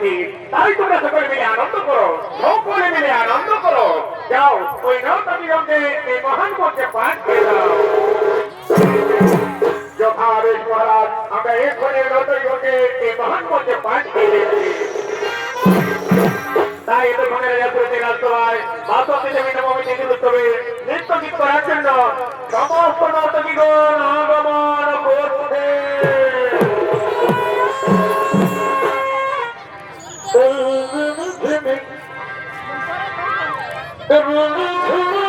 দিচ্ছি, তাই তোমরা সকলে মিলে আনন্দ করো, সকলে মিলে আনন্দ করো। যাও ওই নর্তকীগণকে এই মহান মঞ্চে পাঠ করে দাও। যথাবেশ মহারাজ, আমরা এক্ষণে নর্তকীগণকে এই মহান মঞ্চে পাঠ করে দিচ্ছি। তাই এতক্ষণে রাজপুরীতে রাজসভায় মাতৃ মিনমমিতে উৎসবে নৃত্য গীত করার জন্য সমস্ত নর্তকীগণ আগমন করছে। Oh,